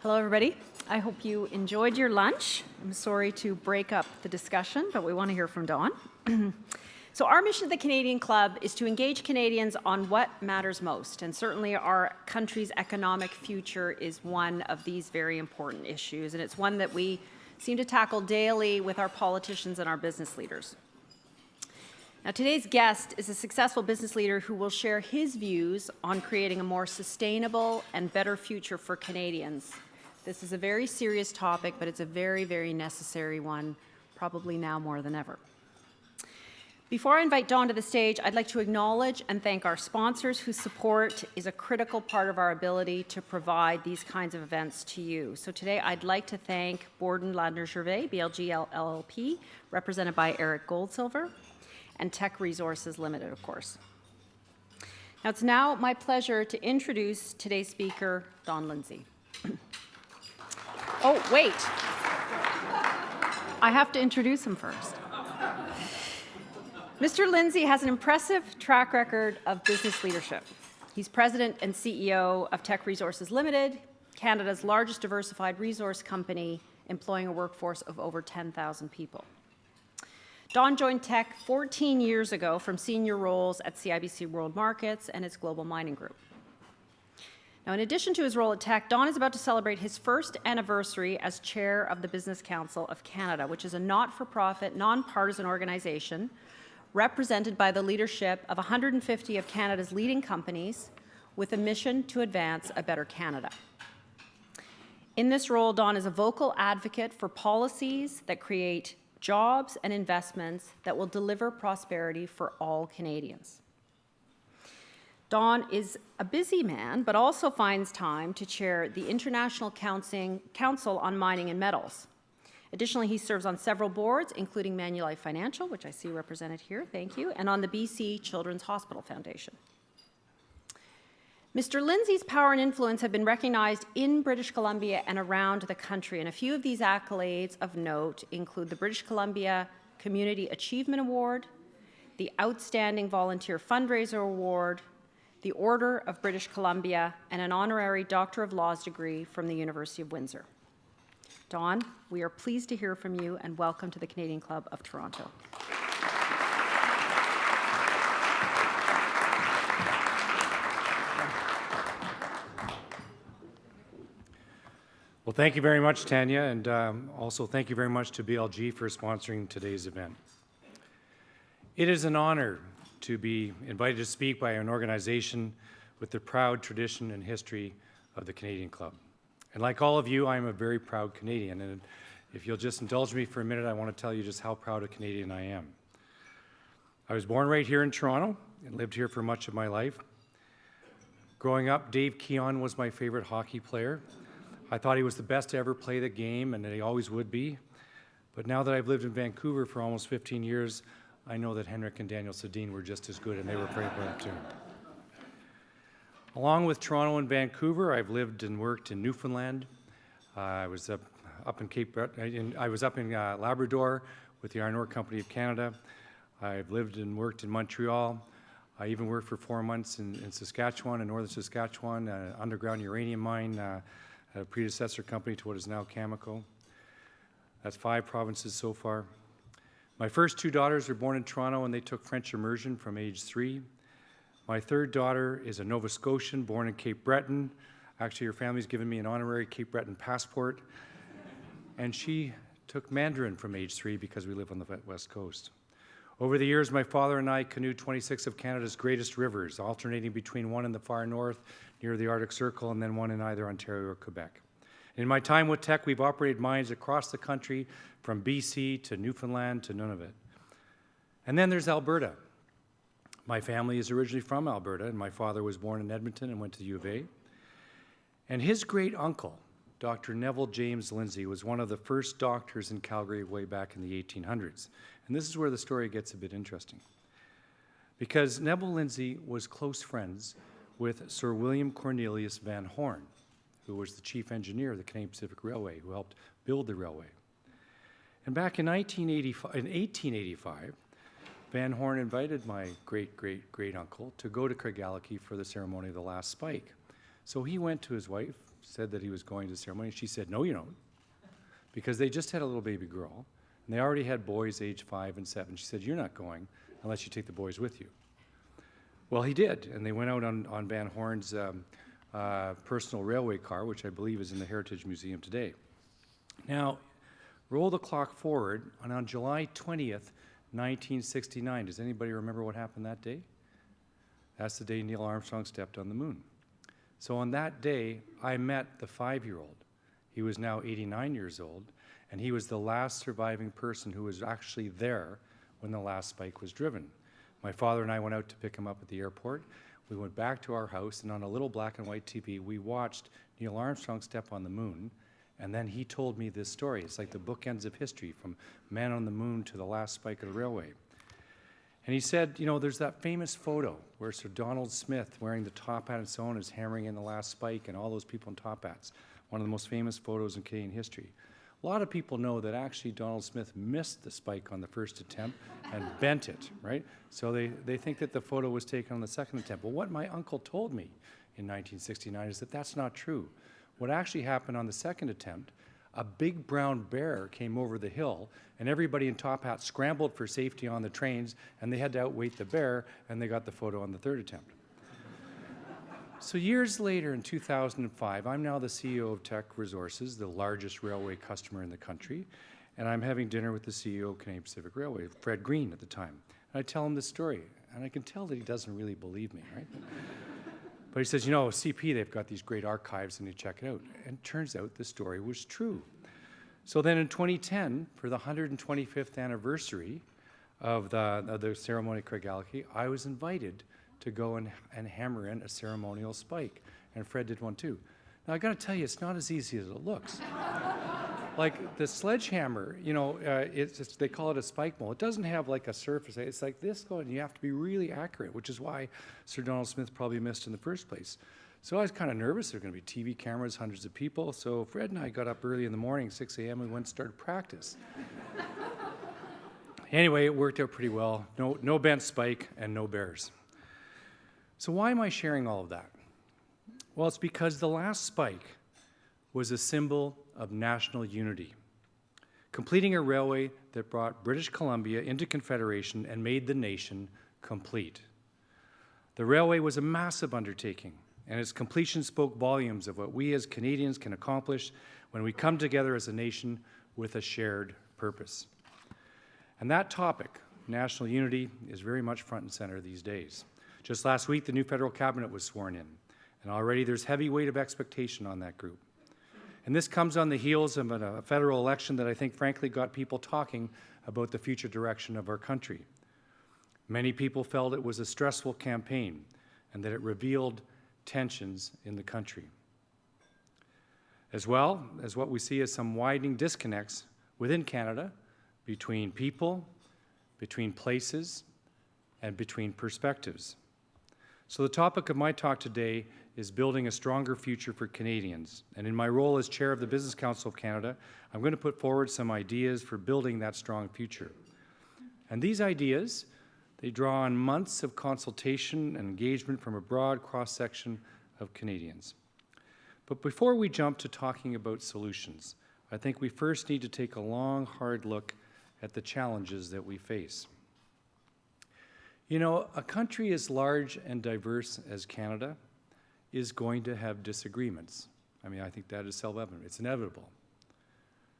Hello, everybody. I hope you enjoyed your lunch. I'm sorry to break up the discussion, but we want to hear from Dawn. So our mission at the Canadian Club is to engage Canadians on what matters most, and certainly our country's economic future is one of these very important issues, and it's one that we seem to tackle daily with our politicians and our business leaders. Now, today's guest is a successful business leader who will share his views on creating a more sustainable and better future for Canadians. This is a very serious topic, but it's a very, very necessary one, probably now more than ever. Before I invite Dawn to the stage, I'd like to acknowledge and thank our sponsors whose support is a critical part of our ability to provide these kinds of events to you. So today I'd like to thank Borden Ladner Gervais, BLG LLP, represented by Eric Goldsilver, and Teck Resources Limited, of course. Now it's now my pleasure to introduce today's speaker, Don Lindsay. Oh, wait. I have to introduce him first. Mr. Lindsay has an impressive track record of business leadership. He's president and CEO of Teck Resources Limited, Canada's largest diversified resource company, employing a workforce of over 10,000 people. Don joined Teck 14 years ago from senior roles at CIBC World Markets and its global mining group. Now, in addition to his role at Teck, Don is about to celebrate his first anniversary as chair of the Business Council of Canada, which is a not-for-profit, nonpartisan organization represented by the leadership of 150 of Canada's leading companies with a mission to advance a better Canada. In this role, Don is a vocal advocate for policies that create jobs and investments that will deliver prosperity for all Canadians. Don is a busy man, but also finds time to chair the International Council on Mining and Metals. Additionally, he serves on several boards, including Manulife Financial, which I see represented here, thank you, and on the BC Children's Hospital Foundation. Mr. Lindsay's power and influence have been recognized in British Columbia and around the country, and a few of these accolades of note include the British Columbia Community Achievement Award, the Outstanding Volunteer Fundraiser Award, the Order of British Columbia, and an honorary Doctor of Laws degree from the University of Windsor. Don, we are pleased to hear from you, and welcome to the Canadian Club of Toronto. Well, thank you very much, Tanya, and also thank you very much to BLG for sponsoring today's event. It is an honor to be invited to speak by an organization with the proud tradition and history of the Canadian Club. And like all of you, I am a very proud Canadian, and if you'll just indulge me for a minute, I want to tell you just how proud a Canadian I am. I was born right here in Toronto and lived here for much of my life. Growing up, Dave Keon was my favorite hockey player. I thought he was the best to ever play the game, and that he always would be. But now that I've lived in Vancouver for almost 15 years, I know that Henrik and Daniel Sedin were just as good, and they were pretty good too. Along with Toronto and Vancouver, I've lived and worked in Newfoundland. I was up in Labrador with the Iron Ore Company of Canada. I've lived and worked in Montreal. I even worked for 4 months in Saskatchewan, in northern Saskatchewan, an underground uranium mine, a predecessor company to what is now Cameco. That's 5 provinces so far. My first 2 daughters were born in Toronto, and they took French immersion from age 3. My third daughter is a Nova Scotian born in Cape Breton. Actually, her family's given me an honorary Cape Breton passport. And she took Mandarin from age 3 because we live on the West Coast. Over the years, my father and I canoed 26 of Canada's greatest rivers, alternating between one in the far north near the Arctic Circle and then one in either Ontario or Quebec. In my time with Teck, we've operated mines across the country from BC to Newfoundland to Nunavut. And then there's Alberta. My family is originally from Alberta, and my father was born in Edmonton and went to the U of A. And his great uncle, Dr. Neville James Lindsay, was one of the first doctors in Calgary way back in the 1800s. And this is where the story gets a bit interesting. Because Neville Lindsay was close friends with Sir William Cornelius Van Horn, who was the chief engineer of the Canadian Pacific Railway, who helped build the railway. And back in 1885, Van Horn invited my great-great-great-uncle to go to Craigellachie for the ceremony of the last spike. So he went to his wife, said that he was going to the ceremony. She said, no, you don't, because they just had a little baby girl, and they already had boys age 5 and 7. She said, you're not going unless you take the boys with you. Well, he did, and they went out on Van Horn's personal railway car, which I believe is in the Heritage Museum today. Now, roll the clock forward, and on July 20th, 1969, does anybody remember what happened that day? That's the day Neil Armstrong stepped on the moon. So on that day, I met the 5-year-old. He was now 89 years old, and he was the last surviving person who was actually there when the last spike was driven. My father and I went out to pick him up at the airport. We went back to our house, and on a little black and white TV, we watched Neil Armstrong step on the moon, and then he told me this story. It's like the bookends of history, from man on the moon to the last spike of the railway. And he said, you know, there's that famous photo where Sir Donald Smith, wearing the top hat and so on, is hammering in the last spike, and all those people in top hats. One of the most famous photos in Canadian history. A lot of people know that actually Donald Smith missed the spike on the first attempt and bent it, right? So they think that the photo was taken on the second attempt. Well, what my uncle told me in 1969 is that that's not true. What actually happened on the second attempt, a big brown bear came over the hill, and everybody in top hats scrambled for safety on the trains, and they had to outweight the bear, and they got the photo on the third attempt. So years later, in 2005, I'm now the CEO of Teck Resources, the largest railway customer in the country, and I'm having dinner with the CEO of Canadian Pacific Railway, Fred Green at the time. And I tell him this story, and I can tell that he doesn't really believe me, right? But he says, you know, CP, they've got these great archives, and you check it out. And it turns out the story was true. So then in 2010, for the 125th anniversary of the ceremony at Craigellachie, I was invited to go and hammer in a ceremonial spike. And Fred did one too. Now, I got to tell you, it's not as easy as it looks. Like the sledgehammer, you know, they call it a spike mold. It doesn't have like a surface. It's like this going, you have to be really accurate, which is why Sir Donald Smith probably missed in the first place. So I was kind of nervous. There were going to be TV cameras, hundreds of people. So Fred and I got up early in the morning, 6 a.m., and went and started practice. Anyway, it worked out pretty well. No bent spike and no bears. So why am I sharing all of that? Well, it's because the last spike was a symbol of national unity, completing a railway that brought British Columbia into Confederation and made the nation complete. The railway was a massive undertaking, and its completion spoke volumes of what we as Canadians can accomplish when we come together as a nation with a shared purpose. And that topic, national unity, is very much front and center these days. Just last week, the new federal cabinet was sworn in, and already there's heavy weight of expectation on that group. And this comes on the heels of a federal election that I think frankly got people talking about the future direction of our country. Many people felt it was a stressful campaign and that it revealed tensions in the country. As well as what we see as some widening disconnects within Canada between people, between places, and between perspectives. So the topic of my talk today is building a stronger future for Canadians. And in my role as chair of the Business Council of Canada, I'm going to put forward some ideas for building that strong future. And these ideas, they draw on months of consultation and engagement from a broad cross-section of Canadians. But before we jump to talking about solutions, I think we first need to take a long, hard look at the challenges that we face. You know, a country as large and diverse as Canada is going to have disagreements. I mean, I think that is self-evident. It's inevitable.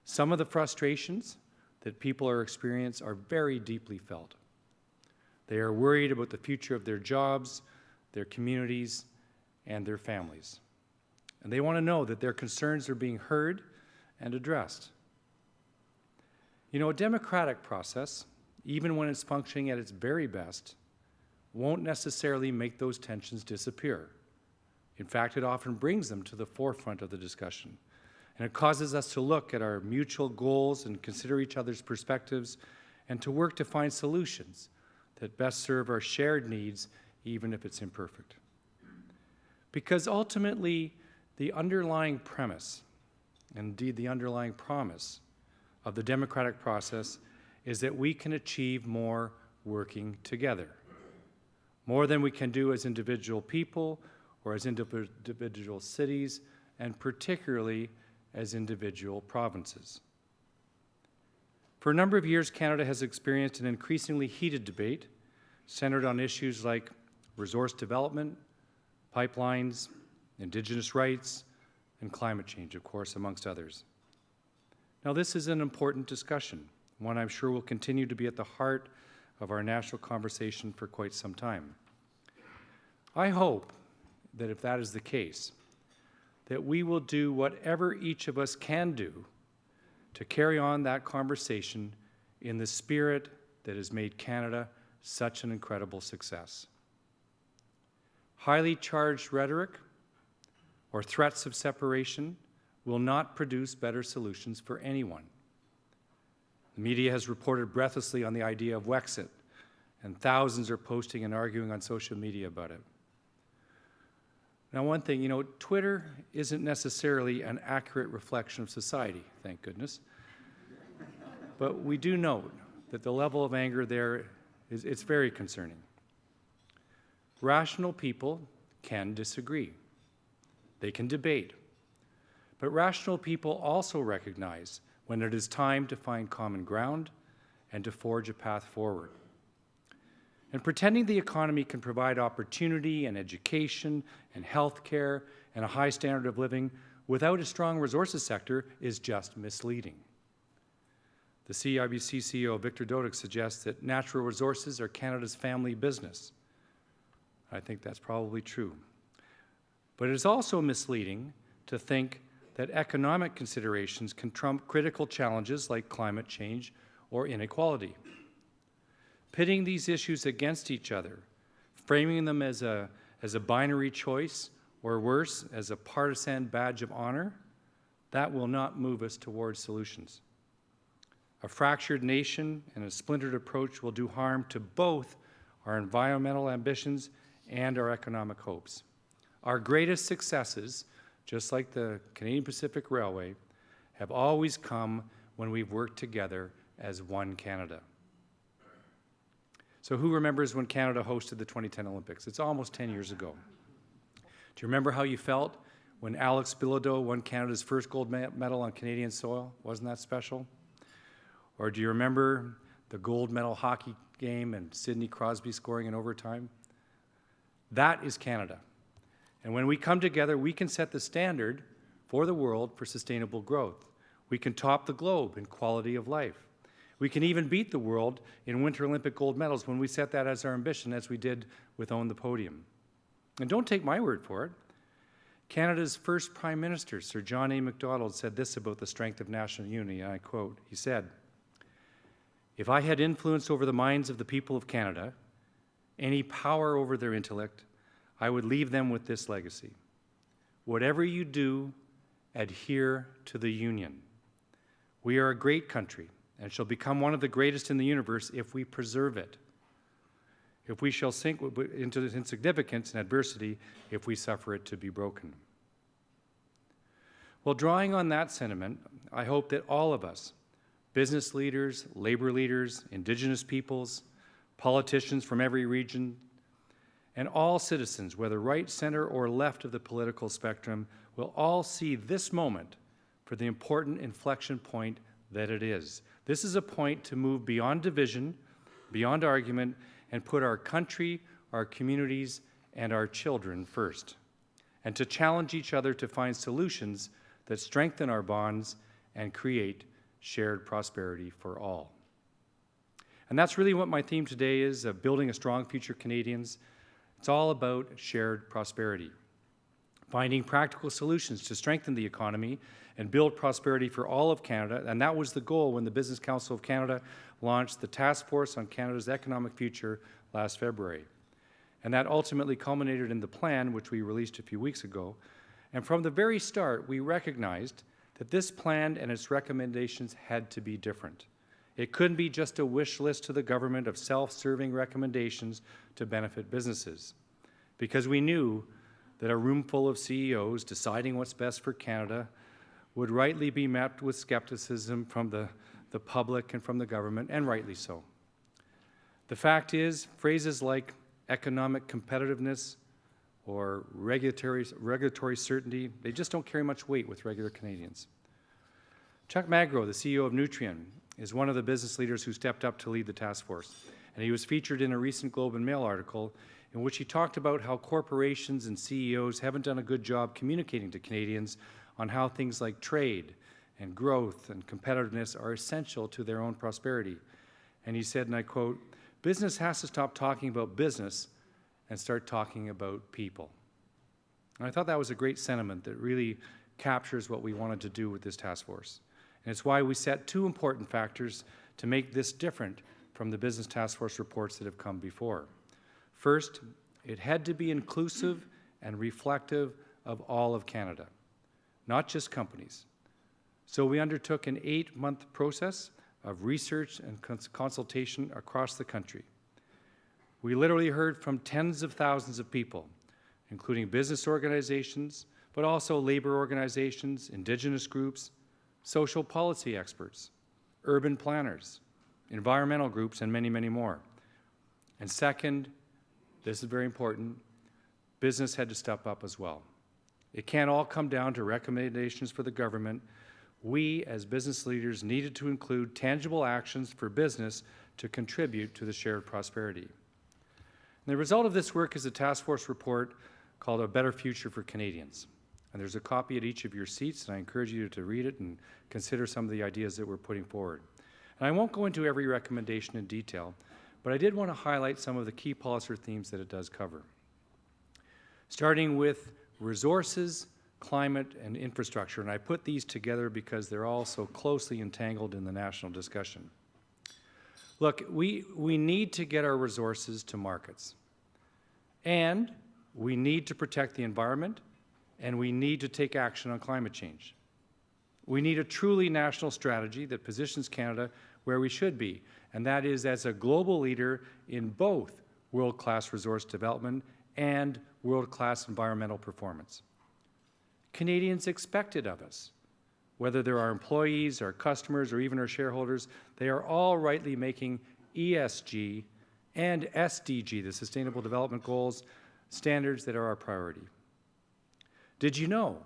Some of the frustrations that people are experiencing are very deeply felt. They are worried about the future of their jobs, their communities, and their families. And they want to know that their concerns are being heard and addressed. You know, a democratic process, even when it's functioning at its very best, won't necessarily make those tensions disappear. In fact, it often brings them to the forefront of the discussion. And it causes us to look at our mutual goals and consider each other's perspectives and to work to find solutions that best serve our shared needs, even if it's imperfect. Because ultimately, the underlying premise, and indeed the underlying promise of the democratic process is that we can achieve more working together. More than we can do as individual people or as individual cities and particularly as individual provinces. For a number of years, Canada has experienced an increasingly heated debate centered on issues like resource development, pipelines, Indigenous rights, and climate change, of course, amongst others. Now, this is an important discussion, one I'm sure will continue to be at the heart of our national conversation for quite some time. I hope that if that is the case, that we will do whatever each of us can do to carry on that conversation in the spirit that has made Canada such an incredible success. Highly charged rhetoric or threats of separation will not produce better solutions for anyone. The media has reported breathlessly on the idea of Wexit, and thousands are posting and arguing on social media about it. Now, one thing, Twitter isn't necessarily an accurate reflection of society, thank goodness. But we do note that the level of anger there it's very concerning. Rational people can disagree. They can debate. But rational people also recognize when it is time to find common ground and to forge a path forward. And pretending the economy can provide opportunity and education and health care and a high standard of living without a strong resources sector is just misleading. The CIBC CEO, Victor Dodig, suggests that natural resources are Canada's family business. I think that's probably true. But it is also misleading to think that economic considerations can trump critical challenges like climate change or inequality. Pitting these issues against each other, framing them as a binary choice, or worse, as a partisan badge of honor, that will not move us towards solutions. A fractured nation and a splintered approach will do harm to both our environmental ambitions and our economic hopes. Our greatest successes, just like the Canadian Pacific Railway, have always come when we've worked together as one Canada. So who remembers when Canada hosted the 2010 Olympics? It's almost 10 years ago. Do you remember how you felt when Alex Bilodeau won Canada's first gold medal on Canadian soil? Wasn't that special? Or do you remember the gold medal hockey game and Sidney Crosby scoring in overtime? That is Canada. And when we come together, we can set the standard for the world for sustainable growth. We can top the globe in quality of life. We can even beat the world in Winter Olympic gold medals when we set that as our ambition, as we did with Own the Podium. And don't take my word for it. Canada's first Prime Minister, Sir John A. Macdonald, said this about the strength of national unity, and I quote, he said, "If I had influence over the minds of the people of Canada, any power over their intellect, I would leave them with this legacy. Whatever you do, adhere to the Union. We are a great country and shall become one of the greatest in the universe if we preserve it. If we shall sink into insignificance and adversity, if we suffer it to be broken." Well, drawing on that sentiment, I hope that all of us, business leaders, labor leaders, Indigenous peoples, politicians from every region, and all citizens, whether right, center, or left of the political spectrum, will all see this moment for the important inflection point that it is. This is a point to move beyond division, beyond argument, and put our country, our communities, and our children first, and to challenge each other to find solutions that strengthen our bonds and create shared prosperity for all. And that's really what my theme today is, of building a strong future Canadians. It's all about shared prosperity, finding practical solutions to strengthen the economy and build prosperity for all of Canada. And that was the goal when the Business Council of Canada launched the Task Force on Canada's Economic Future last February. And that ultimately culminated in the plan, which we released a few weeks ago. And from the very start, we recognized that this plan and its recommendations had to be different. It couldn't be just a wish list to the government of self-serving recommendations to benefit businesses, because we knew that a room full of CEOs deciding what's best for Canada would rightly be met with skepticism from the public and from the government, and rightly so. The fact is, phrases like economic competitiveness or regulatory certainty, they just don't carry much weight with regular Canadians. Chuck Magro, the CEO of Nutrien, is one of the business leaders who stepped up to lead the task force, and he was featured in a recent Globe and Mail article in which he talked about how corporations and CEOs haven't done a good job communicating to Canadians on how things like trade and growth and competitiveness are essential to their own prosperity. And he said, and I quote, "Business has to stop talking about business and start talking about people." And I thought that was a great sentiment that really captures what we wanted to do with this task force. And it's why we set two important factors to make this different from the business task force reports that have come before. First, it had to be inclusive and reflective of all of Canada, not just companies. So we undertook an 8-month process of research and consultation across the country. We literally heard from tens of thousands of people, including business organizations, but also labor organizations, Indigenous groups, social policy experts, urban planners, environmental groups, and many, many more. And second, this is very important, business had to step up as well. It can't all come down to recommendations for the government. We, as business leaders, needed to include tangible actions for business to contribute to the shared prosperity. And the result of this work is a task force report called A Better Future for Canadians. And there's a copy at each of your seats, and I encourage you to read it and consider some of the ideas that we're putting forward. And I won't go into every recommendation in detail, but I did want to highlight some of the key policy themes that it does cover. Starting with resources, climate, and infrastructure, and I put these together because they're all so closely entangled in the national discussion. Look, we need to get our resources to markets, and we need to protect the environment, and we need to take action on climate change. We need a truly national strategy that positions Canada where we should be, and that is as a global leader in both world-class resource development and world-class environmental performance. Canadians expect it of us. Whether they're our employees, our customers, or even our shareholders, they are all rightly making ESG and SDG, the Sustainable Development Goals, standards that are our priority. Did you know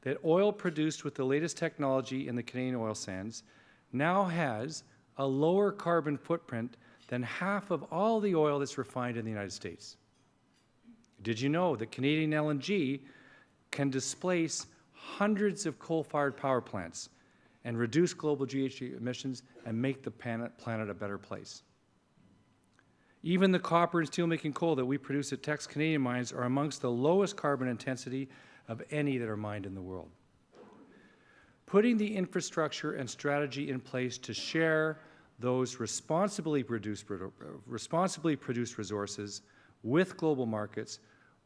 that oil produced with the latest technology in the Canadian oil sands now has a lower carbon footprint than half of all the oil that's refined in the United States? Did you know that Canadian LNG can displace hundreds of coal-fired power plants and reduce global GHG emissions and make the planet a better place? Even the copper and steelmaking coal that we produce at Teck's Canadian mines are amongst the lowest carbon intensity of any that are mined in the world. Putting the infrastructure and strategy in place to share those responsibly produced resources with global markets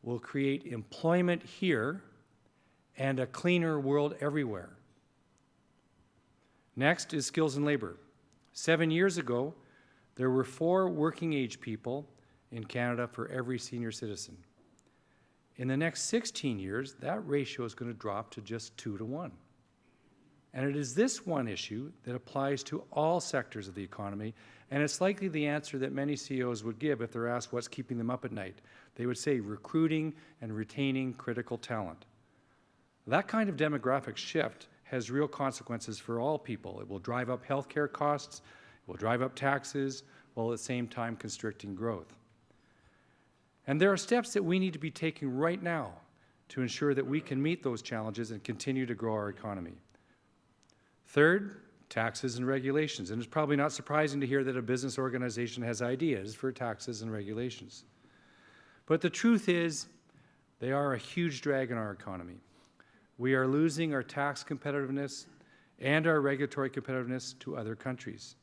will create employment here and a cleaner world everywhere. Next is skills and labor. 7 years ago, there were 4 working-age people in Canada for every senior citizen. In the next 16 years, that ratio is going to drop to just 2 to 1. And it is this one issue that applies to all sectors of the economy, and it's likely the answer that many CEOs would give if they're asked what's keeping them up at night. They would say recruiting and retaining critical talent. That kind of demographic shift has real consequences for all people. It will drive up healthcare costs, it will drive up taxes, while at the same time constricting growth. And there are steps that we need to be taking right now to ensure that we can meet those challenges and continue to grow our economy. Third, taxes and regulations. And it's probably not surprising to hear that a business organization has ideas for taxes and regulations. But the truth is, they are a huge drag on our economy. We are losing our tax competitiveness and our regulatory competitiveness to other countries.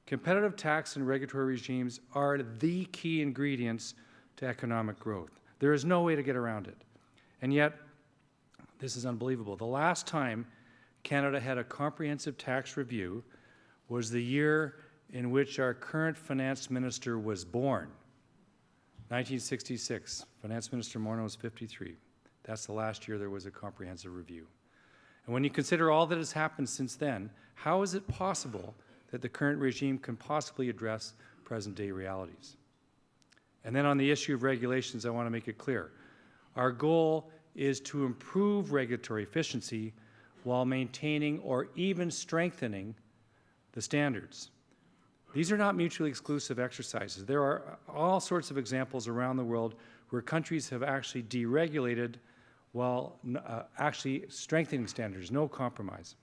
Competitive tax and regulatory regimes are the key ingredients to economic growth. There is no way to get around it. And yet, this is unbelievable. The last time Canada had a comprehensive tax review was the year in which our current finance minister was born, 1966. Finance Minister Morneau was 53. That's the last year there was a comprehensive review. And when you consider all that has happened since then, how is it possible that the current regime can possibly address present-day realities? And then on the issue of regulations, I want to make it clear. Our goal is to improve regulatory efficiency while maintaining or even strengthening the standards. These are not mutually exclusive exercises. There are all sorts of examples around the world where countries have actually deregulated while actually strengthening standards, no compromise.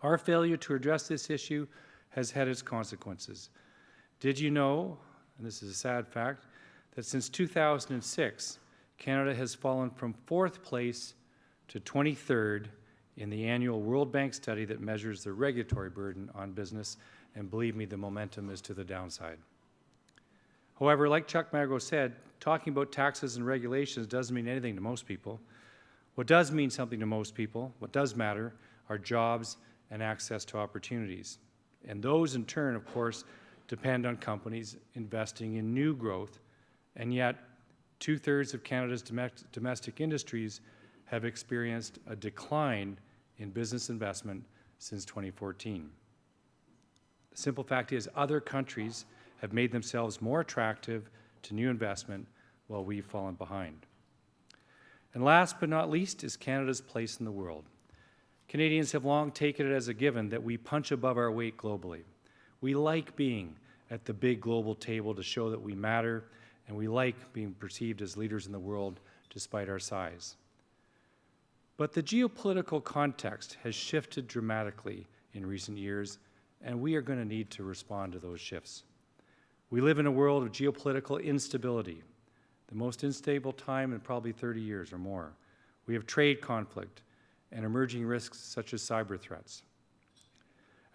Our failure to address this issue has had its consequences. Did you know, and this is a sad fact, that since 2006, Canada has fallen from 4th place to 23rd in the annual World Bank study that measures the regulatory burden on business, and believe me, the momentum is to the downside. However, like Chuck Magro said, talking about taxes and regulations doesn't mean anything to most people. What does mean something to most people, what does matter, are jobs and access to opportunities. And those, in turn, of course, depend on companies investing in new growth, and yet 2/3 of Canada's domestic industries have experienced a decline in business investment since 2014. The simple fact is other countries have made themselves more attractive to new investment while we've fallen behind. And last but not least is Canada's place in the world. Canadians have long taken it as a given that we punch above our weight globally. We like being at the big global table to show that we matter, and we like being perceived as leaders in the world despite our size. But the geopolitical context has shifted dramatically in recent years, and we are going to need to respond to those shifts. We live in a world of geopolitical instability, the most unstable time in probably 30 years or more. We have trade conflict and emerging risks such as cyber threats.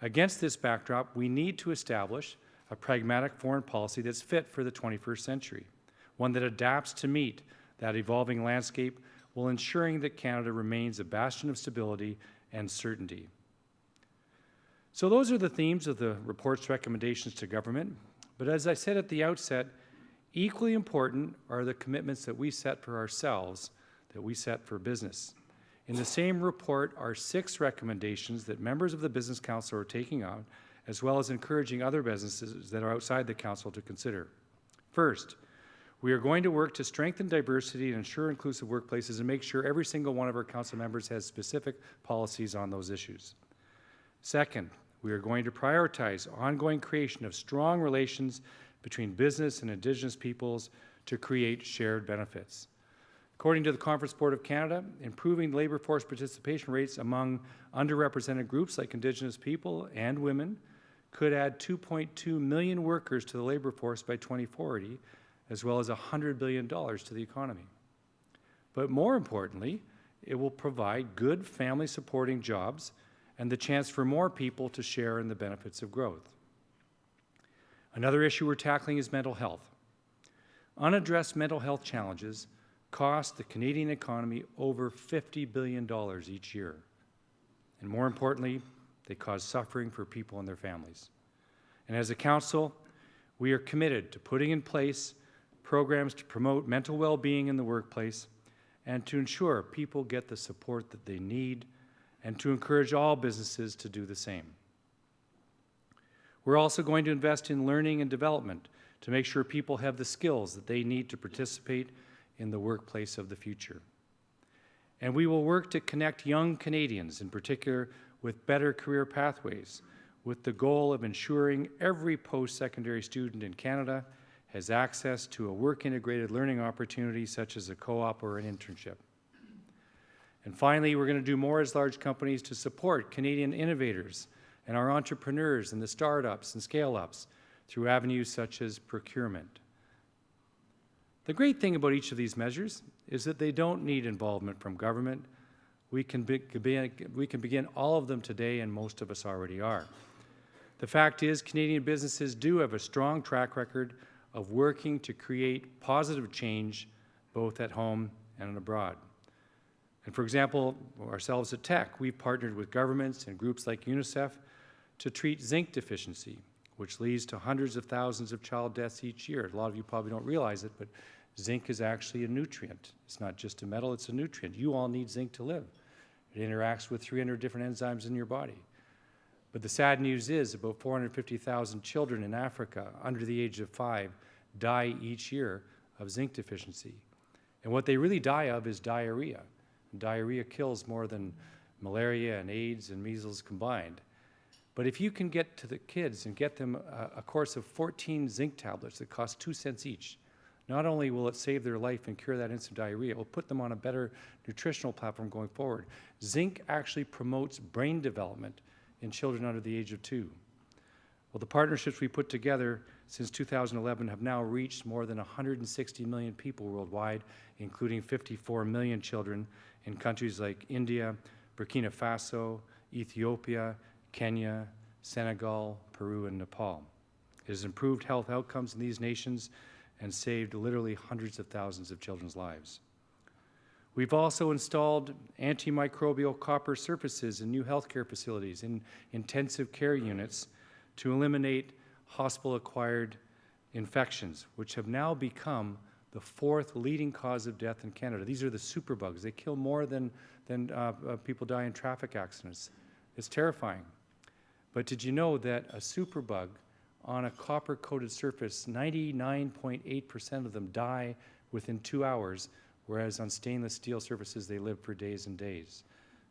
Against this backdrop, we need to establish a pragmatic foreign policy that's fit for the 21st century, one that adapts to meet that evolving landscape while ensuring that Canada remains a bastion of stability and certainty. So those are the themes of the report's recommendations to government. But as I said at the outset, equally important are the commitments that we set for ourselves, that we set for business. In the same report are 6 recommendations that members of the Business Council are taking on, as well as encouraging other businesses that are outside the Council to consider. First, we are going to work to strengthen diversity and ensure inclusive workplaces and make sure every single one of our Council members has specific policies on those issues. Second, we are going to prioritize ongoing creation of strong relations between business and Indigenous peoples to create shared benefits. According to the Conference Board of Canada, improving labour force participation rates among underrepresented groups like Indigenous people and women could add 2.2 million workers to the labour force by 2040, as well as $100 billion to the economy. But more importantly, it will provide good family-supporting jobs and the chance for more people to share in the benefits of growth. Another issue we're tackling is mental health. Unaddressed mental health challenges cost the Canadian economy over $50 billion each year. And more importantly, they cause suffering for people and their families. And as a council, we are committed to putting in place programs to promote mental well-being in the workplace and to ensure people get the support that they need and to encourage all businesses to do the same. We're also going to invest in learning and development to make sure people have the skills that they need to participate in the workplace of the future. And we will work to connect young Canadians, in particular, with better career pathways, with the goal of ensuring every post-secondary student in Canada has access to a work-integrated learning opportunity such as a co-op or an internship. And finally, we're going to do more as large companies to support Canadian innovators and our entrepreneurs and the startups and scale-ups through avenues such as procurement. The great thing about each of these measures is that they don't need involvement from government. We can begin all of them today, and most of us already are. The fact is, Canadian businesses do have a strong track record of working to create positive change both at home and abroad. And for example, ourselves at Teck, we've partnered with governments and groups like UNICEF to treat zinc deficiency, which leads to hundreds of thousands of child deaths each year. A lot of you probably don't realize it, but zinc is actually a nutrient. It's not just a metal, it's a nutrient. You all need zinc to live. It interacts with 300 different enzymes in your body. But the sad news is about 450,000 children in Africa under the age of 5 die each year of zinc deficiency. And what they really die of is diarrhea. And diarrhea kills more than malaria and AIDS and measles combined. But if you can get to the kids and get them a course of 14 zinc tablets that cost 2 cents each, not only will it save their life and cure that instant diarrhea, it will put them on a better nutritional platform going forward. Zinc actually promotes brain development in children under the age of 2. Well, the partnerships we put together since 2011 have now reached more than 160 million people worldwide, including 54 million children in countries like India, Burkina Faso, Ethiopia, Kenya, Senegal, Peru, and Nepal. It has improved health outcomes in these nations and saved literally hundreds of thousands of children's lives. We've also installed antimicrobial copper surfaces in new healthcare facilities, in intensive care units, to eliminate hospital-acquired infections, which have now become the 4th leading cause of death in Canada. These are the superbugs. They kill more than people die in traffic accidents. It's terrifying. But did you know that a superbug on a copper-coated surface, 99.8% of them die within 2 hours, whereas on stainless steel surfaces, they live for days and days.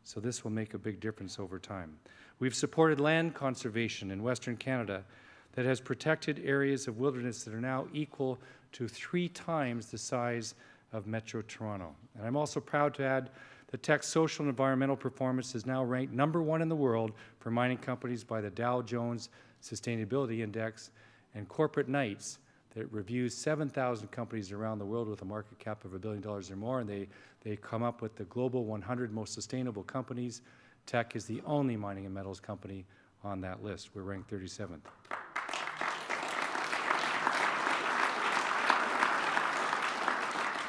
So this will make a big difference over time. We've supported land conservation in Western Canada that has protected areas of wilderness that are now equal to 3 times the size of Metro Toronto. And I'm also proud to add that Teck's social and environmental performance is now ranked #1 in the world for mining companies by the Dow Jones Sustainability Index, and Corporate Knights that reviews 7,000 companies around the world with a market cap of $1 billion or more, and they come up with the global 100 most sustainable companies. Teck is the only mining and metals company on that list. We're ranked 37th.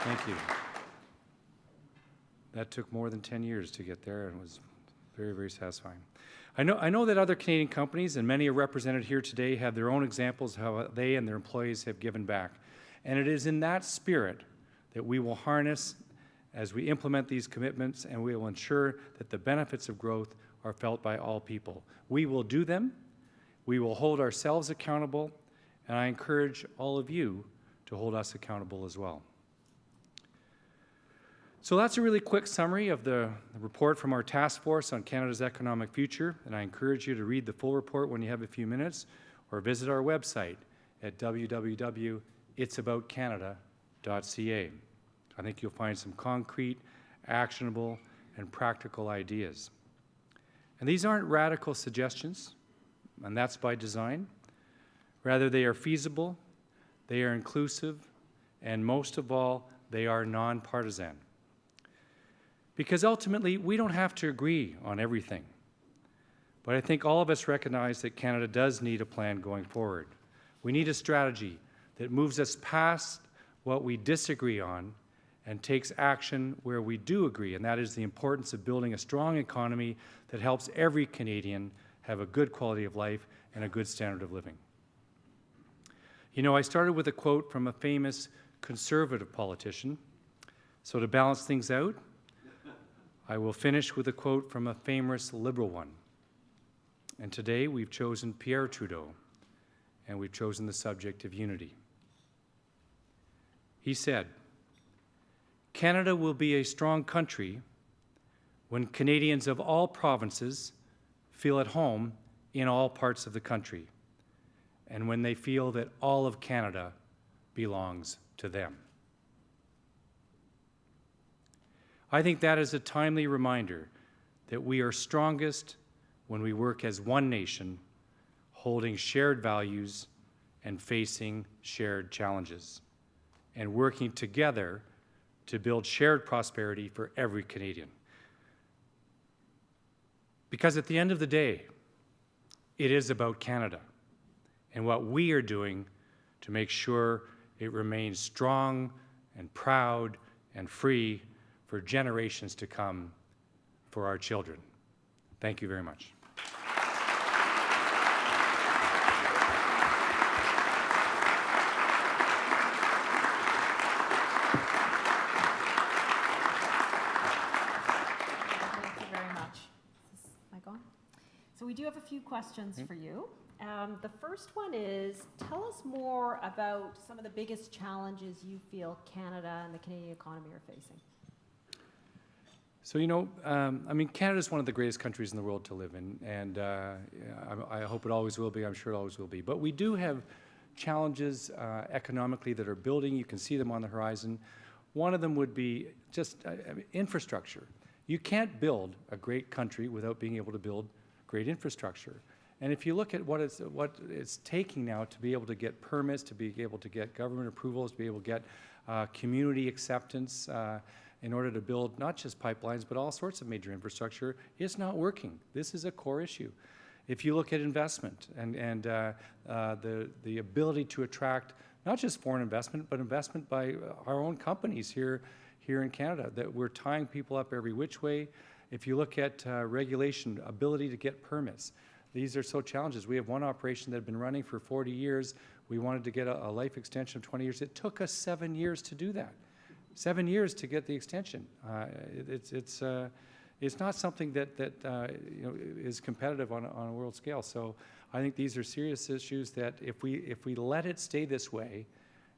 Thank you. That took more than 10 years to get there and was very, very satisfying. I know that other Canadian companies, and many are represented here today, have their own examples of how they and their employees have given back. And it is in that spirit that we will harness as we implement these commitments, and we will ensure that the benefits of growth are felt by all people. We will do them, we will hold ourselves accountable, and I encourage all of you to hold us accountable as well. So that's a really quick summary of the report from our task force on Canada's economic future, and I encourage you to read the full report when you have a few minutes, or visit our website at www.itsaboutcanada.ca. I think you'll find some concrete, actionable, and practical ideas. And these aren't radical suggestions, and that's by design. Rather, they are feasible, they are inclusive, and most of all, they are nonpartisan. Because ultimately, we don't have to agree on everything. But I think all of us recognize that Canada does need a plan going forward. We need a strategy that moves us past what we disagree on and takes action where we do agree, and that is the importance of building a strong economy that helps every Canadian have a good quality of life and a good standard of living. You know, I started with a quote from a famous conservative politician, so to balance things out, I will finish with a quote from a famous liberal one. And today we've chosen Pierre Trudeau, and we've chosen the subject of unity. He said, "Canada will be a strong country when Canadians of all provinces feel at home in all parts of the country, and when they feel that all of Canada belongs to them." I think that is a timely reminder that we are strongest when we work as one nation, holding shared values and facing shared challenges, and working together to build shared prosperity for every Canadian. Because at the end of the day, it is about Canada and what we are doing to make sure it remains strong and proud and free for generations to come, for our children. Thank you very much. So we do have a few questions for you, The first one is, tell us more about some of the biggest challenges you feel Canada and the Canadian economy are facing. So, Canada's one of the greatest countries in the world to live in, and I hope it always will be. I'm sure it always will be. But we do have challenges economically that are building. You can see them on the horizon. One of them would be just infrastructure. You can't build a great country without being able to build great infrastructure. And if you look at what it's taking now to be able to get permits, to be able to get government approvals, to be able to get community acceptance in order to build not just pipelines, but all sorts of major infrastructure, it's not working. This is a core issue. If you look at investment and the ability to attract not just foreign investment, but investment by our own companies here in Canada, that we're tying people up every which way. If you look at regulation, ability to get permits, these are so challenges. We have one operation that had been running for 40 years. We wanted to get a life extension of 20 years. It took us 7 years to do that. 7 years to get the extension. It's not something that is competitive on a world scale. So I think these are serious issues that if we let it stay this way,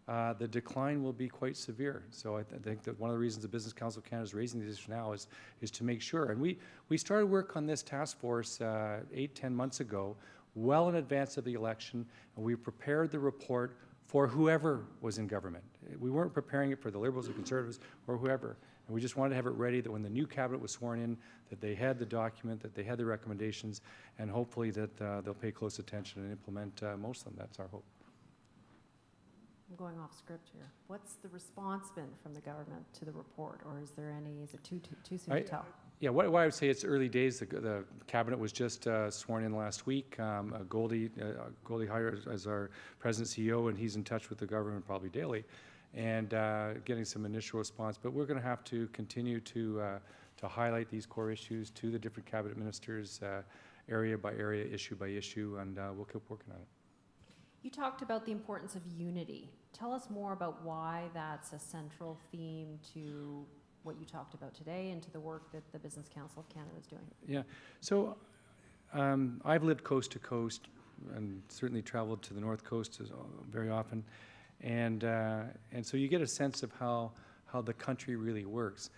the decline will be quite severe. So I think that one of the reasons the Business Council of Canada is raising these issues now is to make sure. And we started work on this task force 8-10 months ago, well in advance of the election, and we prepared the report for whoever was in government. We weren't preparing it for the Liberals or Conservatives or whoever. And we just wanted to have it ready that when the new cabinet was sworn in, that they had the document, that they had the recommendations, and hopefully that they'll pay close attention and implement most of them. That's our hope. I'm going off script here. What's the response been from the government to the report, or is it too soon to tell? Yeah, what I would say, it's early days. The cabinet was just sworn in last week. Goldie hired as our president CEO, and he's in touch with the government probably daily, and getting some initial response. But we're going to have to continue to highlight these core issues to the different cabinet ministers, area by area, issue by issue, and we'll keep working on it. You talked about the importance of unity. Tell us more about why that's a central theme to what you talked about today and to the work that the Business Council of Canada is doing. Yeah, so I've lived coast to coast and certainly traveled to the North Coast very often, and so you get a sense of how the country really works.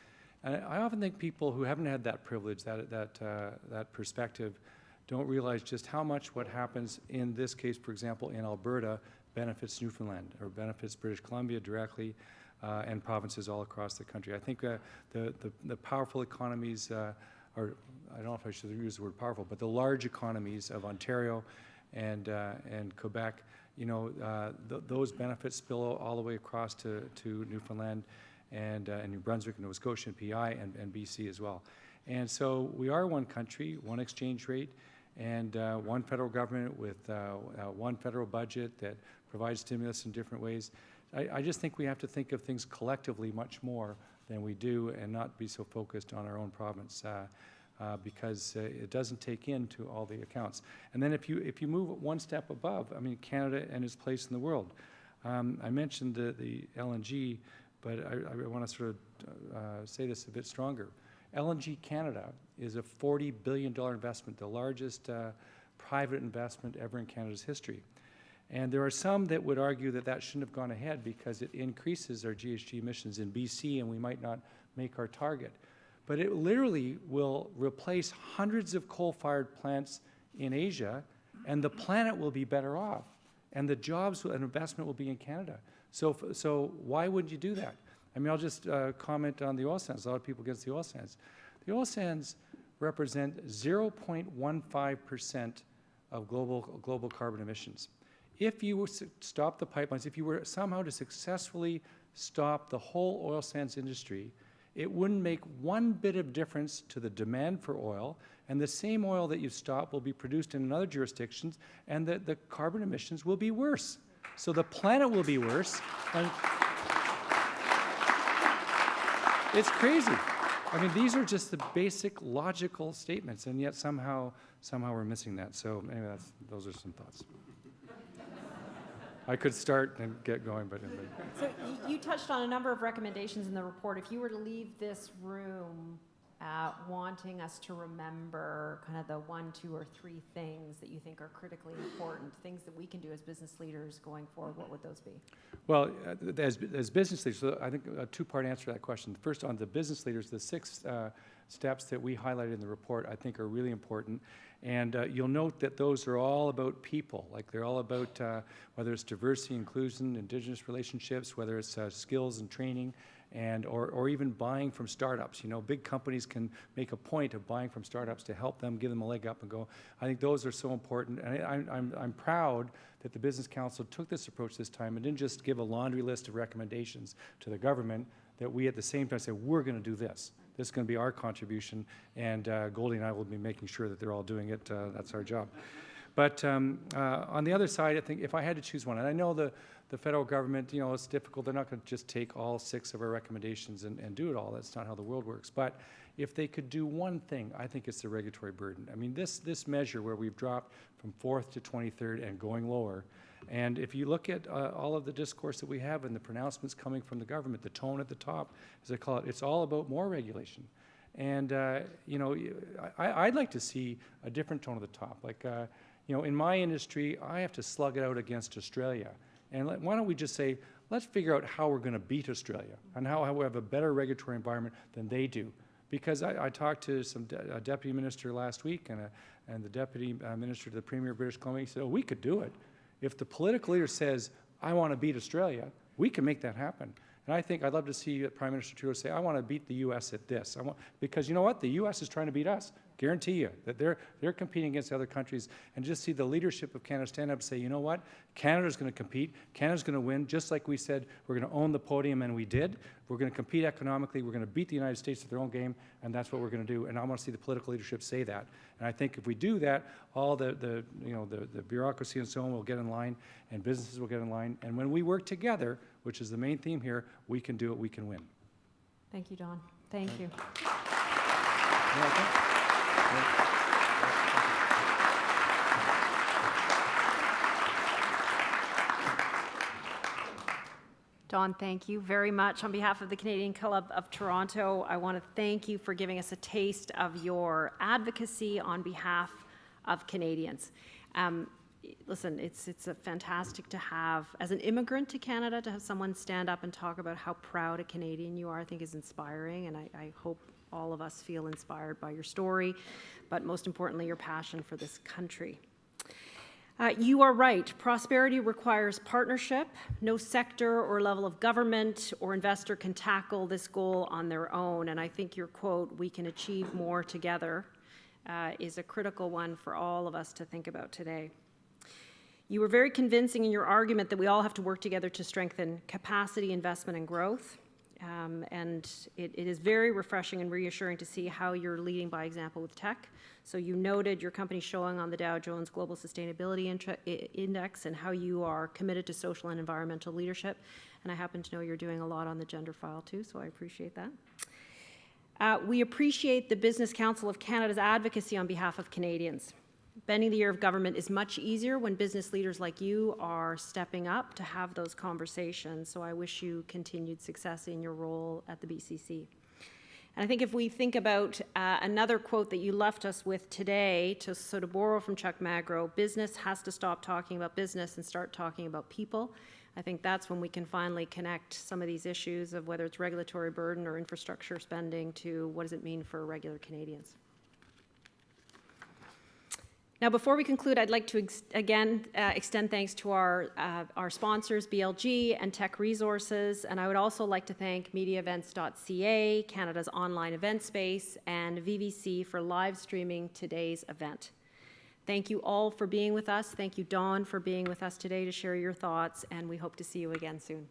And I often think people who haven't had that privilege, that perspective, don't realize just how much what happens in this case, for example, in Alberta, benefits Newfoundland or benefits British Columbia directly, and provinces all across the country. I think the powerful economies, or I don't know if I should use the word powerful, but the large economies of Ontario and Quebec, those benefits spill all the way across to Newfoundland and New Brunswick, Nova Scotia, and PI, and BC as well. And so we are one country, one exchange rate, and one federal government with one federal budget that provides stimulus in different ways. I just think we have to think of things collectively much more than we do, and not be so focused on our own province, because it doesn't take into all the accounts. And then if you move one step above, Canada and its place in the world. I mentioned the LNG, but I want to sort of say this a bit stronger. LNG Canada is a $40 billion investment, the largest private investment ever in Canada's history. And there are some that would argue that shouldn't have gone ahead because it increases our GHG emissions in BC and we might not make our target. But it literally will replace hundreds of coal-fired plants in Asia, and the planet will be better off, and the jobs and investment will be in Canada. So why would you do that? I'll just comment on the oil sands. A lot of people against the oil sands. The oil sands represent 0.15% of global carbon emissions. If you were to stop the pipelines, if you were somehow to successfully stop the whole oil sands industry, it wouldn't make one bit of difference to the demand for oil, and the same oil that you stop will be produced in other jurisdictions, and the carbon emissions will be worse. So the planet will be worse. And it's crazy. These are just the basic logical statements, and yet somehow we're missing that. So anyway, those are some thoughts. I could start and get going, but... So you touched on a number of recommendations in the report. If you were to leave this room wanting us to remember kind of the 1, 2, or 3 things that you think are critically important, things that we can do as business leaders going forward, what would those be? Well, as business leaders, so I think a two-part answer to that question. First, on the business leaders, the 6 steps that we highlighted in the report I think are really important. And you'll note that those are all about people. Like they're all about whether it's diversity, inclusion, Indigenous relationships, whether it's skills and training, and or even buying from startups. You know, big companies can make a point of buying from startups to help them, give them a leg up and go. I think those are so important. And I'm proud that the Business Council took this approach this time and didn't just give a laundry list of recommendations to the government, that we at the same time say, we're going to do this. This is going to be our contribution, and Goldie and I will be making sure that they're all doing it. That's our job. But on the other side, I think if I had to choose one, and I know the federal government, you know, it's difficult. They're not going to just take all 6 of our recommendations and do it all. That's not how the world works. But if they could do one thing, I think it's the regulatory burden. I mean, this measure where we've dropped from 4th to 23rd and going lower, and if you look at all of the discourse that we have and the pronouncements coming from the government, the tone at the top, as I call it, it's all about more regulation. And, you know, I'd like to see a different tone at the top. Like, you know, in my industry, I have to slug it out against Australia. And why don't we just say, let's figure out how we're going to beat Australia and how we have a better regulatory environment than they do. Because I talked to a deputy minister last week and the deputy minister to the Premier of British Columbia. He said, oh, we could do it. If the political leader says, I want to beat Australia, we can make that happen. And I think I'd love to see Prime Minister Trudeau say, I want to beat the U.S. at this. Because you know what? The U.S. is trying to beat us. Guarantee you that they're competing against other countries. And just see the leadership of Canada stand up and say, you know what? Canada's going to compete. Canada's going to win. Just like we said, we're going to own the podium, and we did. We're going to compete economically. We're going to beat the United States at their own game, and that's what we're going to do. And I want to see the political leadership say that. And I think if we do that, all the bureaucracy and so on will get in line, and businesses will get in line. And when we work together, which is the main theme here, we can do it, we can win. Thank you, Don. Thank you. Don, thank you very much. On behalf of the Canadian Club of Toronto, I want to thank you for giving us a taste of your advocacy on behalf of Canadians. Listen, it's fantastic to have, as an immigrant to Canada, to have someone stand up and talk about how proud a Canadian you are, I think is inspiring, and I hope all of us feel inspired by your story, but most importantly, your passion for this country. You are right. Prosperity requires partnership. No sector or level of government or investor can tackle this goal on their own, and I think your quote, "We can achieve more together," is a critical one for all of us to think about today. You were very convincing in your argument that we all have to work together to strengthen capacity, investment, and growth. And it is very refreshing and reassuring to see how you're leading by example with Teck. So you noted your company showing on the Dow Jones Global Sustainability Index and how you are committed to social and environmental leadership. And I happen to know you're doing a lot on the gender file too, so I appreciate that. We appreciate the Business Council of Canada's advocacy on behalf of Canadians. Bending the ear of government is much easier when business leaders like you are stepping up to have those conversations. So I wish you continued success in your role at the BCC. And I think if we think about another quote that you left us with today, to sort of borrow from Chuck Magro, business has to stop talking about business and start talking about people. I think that's when we can finally connect some of these issues of whether it's regulatory burden or infrastructure spending to what does it mean for regular Canadians. Now, before we conclude, I'd like to again extend thanks to our sponsors, BLG and Teck Resources, and I would also like to thank MediaEvents.ca, Canada's online event space, and VVC for live streaming today's event. Thank you all for being with us. Thank you, Dawn, for being with us today to share your thoughts, and we hope to see you again soon.